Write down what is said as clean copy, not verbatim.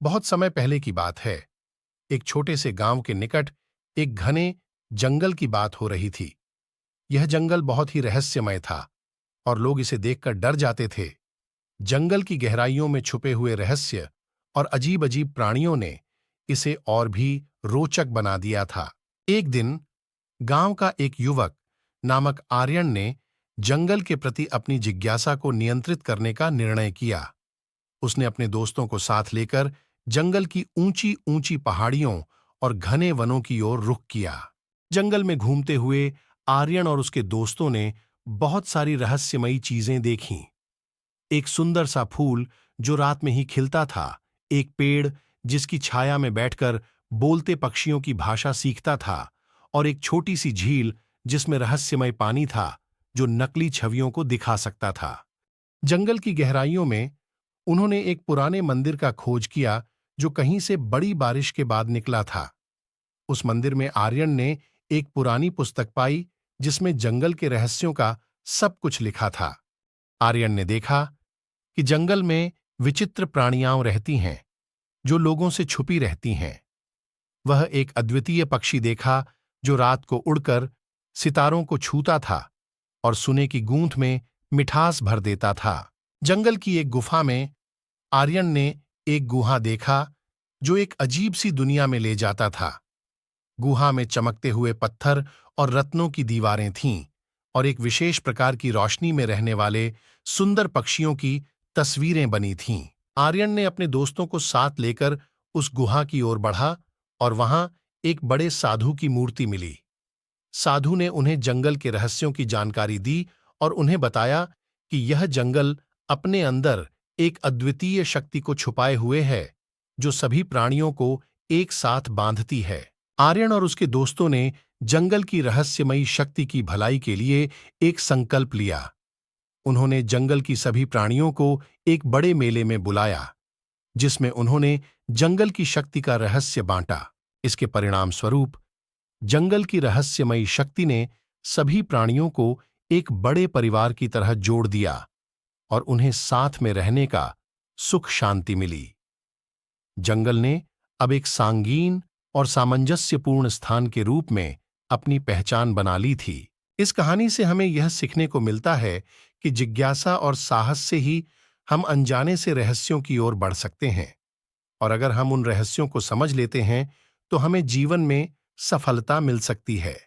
बहुत समय पहले की बात है। एक छोटे से गांव के निकट एक घने जंगल की बात हो रही थी। यह जंगल बहुत ही रहस्यमय था और लोग इसे देखकर डर जाते थे। जंगल की गहराइयों में छुपे हुए रहस्य और अजीब अजीब प्राणियों ने इसे और भी रोचक बना दिया था। एक दिन गांव का एक युवक नामक आर्यन ने जंगल के प्रति अपनी जिज्ञासा को नियंत्रित करने का निर्णय किया। उसने अपने दोस्तों को साथ लेकर जंगल की ऊंची ऊंची पहाड़ियों और घने वनों की ओर रुख किया। जंगल में घूमते हुए आर्यन और उसके दोस्तों ने बहुत सारी रहस्यमयी चीजें देखीं। एक सुंदर सा फूल जो रात में ही खिलता था, एक पेड़ जिसकी छाया में बैठकर बोलते पक्षियों की भाषा सीखता था, और एक छोटी सी झील जिसमें रहस्यमय पानी था जो नकली छवियों को दिखा सकता था। जंगल की गहराइयों में उन्होंने एक पुराने मंदिर का खोज किया जो कहीं से बड़ी बारिश के बाद निकला था। उस मंदिर में आर्यन ने एक पुरानी पुस्तक पाई जिसमें जंगल के रहस्यों का सब कुछ लिखा था। आर्यन ने देखा कि जंगल में विचित्र प्राणियां रहती हैं जो लोगों से छुपी रहती हैं। वह एक अद्वितीय पक्षी देखा जो रात को उड़कर सितारों को छूता था और सुने की गूंथ में मिठास भर देता था। जंगल की एक गुफा में आर्यन ने एक गुहा देखा जो एक अजीब सी दुनिया में ले जाता था। गुहा में चमकते हुए पत्थर और रत्नों की दीवारें थीं और एक विशेष प्रकार की रोशनी में रहने वाले सुंदर पक्षियों की तस्वीरें बनी थीं। आर्यन ने अपने दोस्तों को साथ लेकर उस गुहा की ओर बढ़ा और वहां एक बड़े साधु की मूर्ति मिली। साधु ने उन्हें जंगल के रहस्यों की जानकारी दी और उन्हें बताया कि यह जंगल अपने अंदर एक अद्वितीय शक्ति को छुपाए हुए है जो सभी प्राणियों को एक साथ बांधती है। आर्यन और उसके दोस्तों ने जंगल की रहस्यमयी शक्ति की भलाई के लिए एक संकल्प लिया। उन्होंने जंगल की सभी प्राणियों को एक बड़े मेले में बुलाया जिसमें उन्होंने जंगल की शक्ति का रहस्य बांटा। इसके परिणाम स्वरूप जंगल की रहस्यमयी शक्ति ने सभी प्राणियों को एक बड़े परिवार की तरह जोड़ दिया और उन्हें साथ में रहने का सुख शांति मिली। जंगल ने अब एक सांगीन और सामंजस्यपूर्ण स्थान के रूप में अपनी पहचान बना ली थी। इस कहानी से हमें यह सीखने को मिलता है कि जिज्ञासा और साहस से ही हम अनजाने से रहस्यों की ओर बढ़ सकते हैं, और अगर हम उन रहस्यों को समझ लेते हैं तो हमें जीवन में सफलता मिल सकती है।